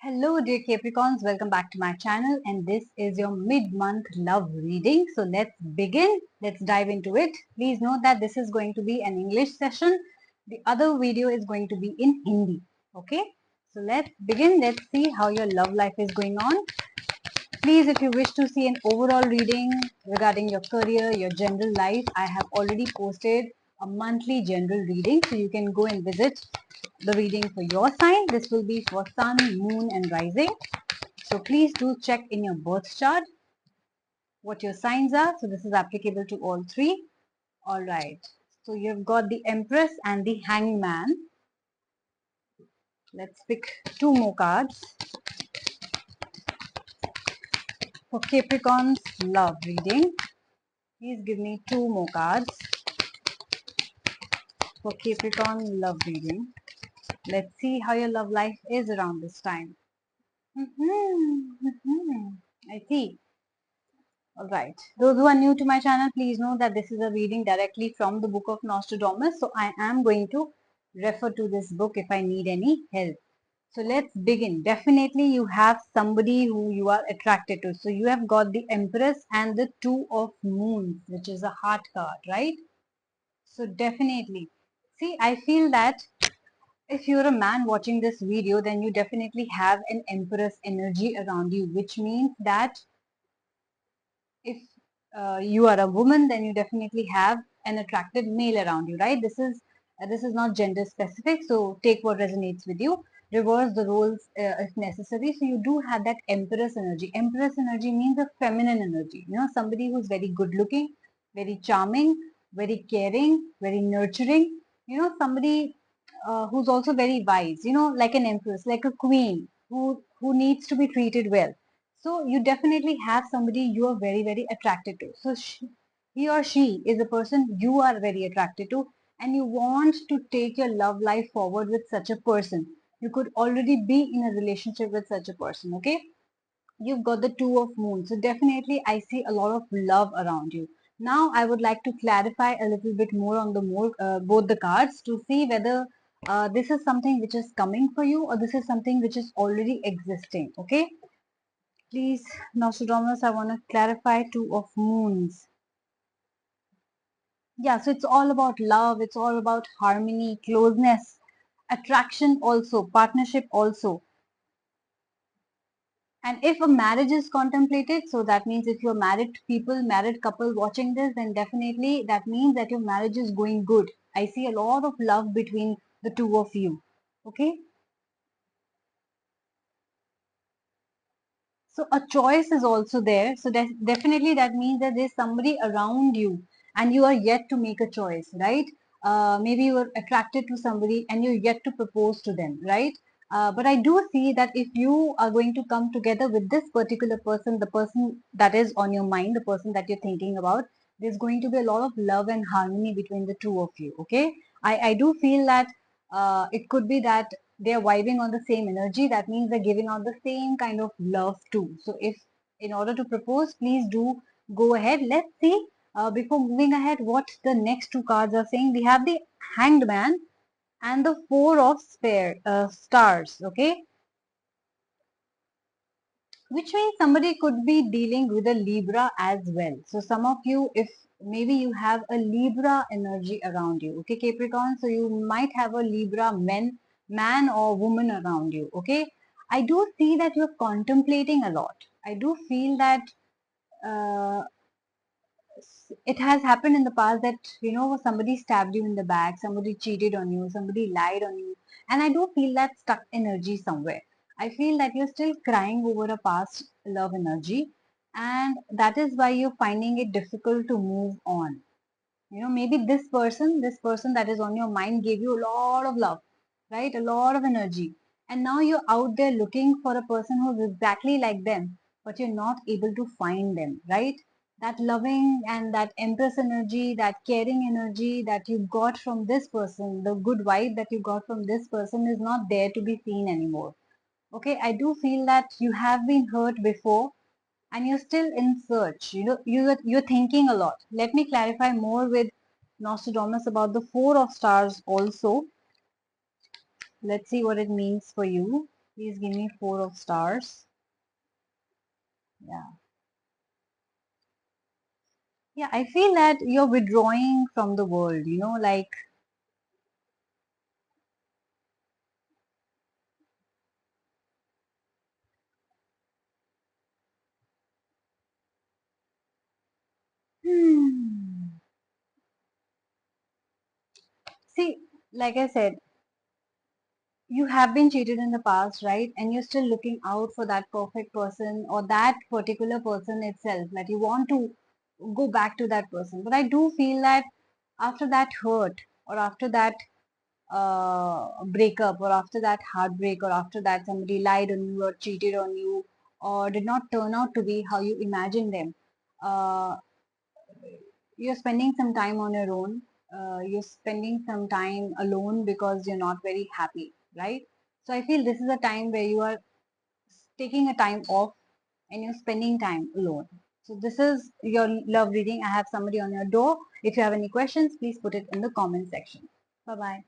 Hello dear Capricorns, welcome back to my channel and this is your mid-month love reading. So let's begin, let's dive into it. Please note that this is going to be an English session. The other video is going to be in Hindi. Okay, so let's begin. Let's see how your love life is going on. Please, if you wish to see an overall reading regarding your career, your general life, I have already posted a monthly general reading. So you can go and visit the reading for your sign. This will be for sun, moon and rising. So please do check in your birth chart what your signs are. So this is applicable to all three. Alright. So you've got the Empress and the Hangman. Let's pick two more cards for Capricorn's love reading. Please give me two more cards for Capricorn love reading. Let's see how your love life is around this time. I see. Alright. Those who are new to my channel, please know that this is a reading directly from the book of Nostradamus. So I am going to refer to this book if I need any help. So let's begin. Definitely you have somebody who you are attracted to. So you have got the Empress and the Two of Moons, which is a heart card, right? So definitely. See, I feel that if you're a man watching this video, then you definitely have an Empress energy around you, which means that if you are a woman, then you definitely have an attractive male around you, right? This is not gender specific, so take what resonates with you. Reverse the roles if necessary. So you do have that Empress energy. Empress energy means a feminine energy. You know, somebody who's very good looking, very charming, very caring, very nurturing. You know, somebody who's also very wise. You know, like an empress, like a queen who needs to be treated well. So you definitely have somebody you are very, very attracted to. So he or she is a person you are very attracted to and you want to take your love life forward with such a person. You could already be in a relationship with such a person, okay? You've got the Two of Moons. So definitely I see a lot of love around you. Now I would like to clarify a little bit more on the both the cards to see whether this is something which is coming for you or this is something which is already existing, okay? Please, Nostradamus, I want to clarify Two of Moons. Yeah, so it's all about love, it's all about harmony, closeness, attraction also, partnership also. And if a marriage is contemplated, so that means if you're married people, married couple watching this, then definitely that means that your marriage is going good. I see a lot of love between the two of you. Okay. So a choice is also there. So definitely that means that there's somebody around you and you are yet to make a choice, right? Maybe you are attracted to somebody and you're yet to propose to them, right? But I do see that if you are going to come together with this particular person, the person that is on your mind, the person that you're thinking about, there's going to be a lot of love and harmony between the two of you. Okay. I do feel that it could be that they are vibing on the same energy. That means they're giving out the same kind of love too. So if in order to propose, please do go ahead. Let's see before moving ahead what the next two cards are saying. We have the Hanged Man and the Four of Stars. Okay, which means somebody could be dealing with a Libra as well. So some of you, if maybe you have a Libra energy around you, okay, Capricorn, so you might have a Libra man or woman around you, okay. I do see that you're contemplating a lot. I do feel that uh, it has happened in the past that somebody stabbed you in the back, somebody cheated on you, somebody lied on you, and I do feel that stuck energy somewhere. I feel that you're still crying over a past love energy, and that is why you're finding it difficult to move on. Maybe this person that is on your mind gave you a lot of love, right? A lot of energy, and now you're out there looking for a person who's exactly like them, but you're not able to find them, right? That loving and that empress energy, that caring energy that you got from this person, the good vibe that you got from this person is not there to be seen anymore. Okay, I do feel that you have been hurt before and you're still in search. You're thinking a lot. Let me clarify more with Nostradamus about the Four of Stars also. Let's see what it means for you. Please give me 4 of stars. Yeah. Yeah, I feel that you're withdrawing from the world, like, hmm. See, like I said, you have been cheated in the past, right? And you're still looking out for that perfect person or that particular person itself, that you want to go back to that person. But I do feel that after that hurt or after that breakup or after that heartbreak or after that somebody lied on you or cheated on you or did not turn out to be how you imagined them, uh, you're spending some time on your own. You're spending some time alone because you're not very happy, right? So I feel this is a time where you are taking a time off and you're spending time alone. So this is your love reading. I have somebody on your door. If you have any questions, please put it in the comment section. Bye bye.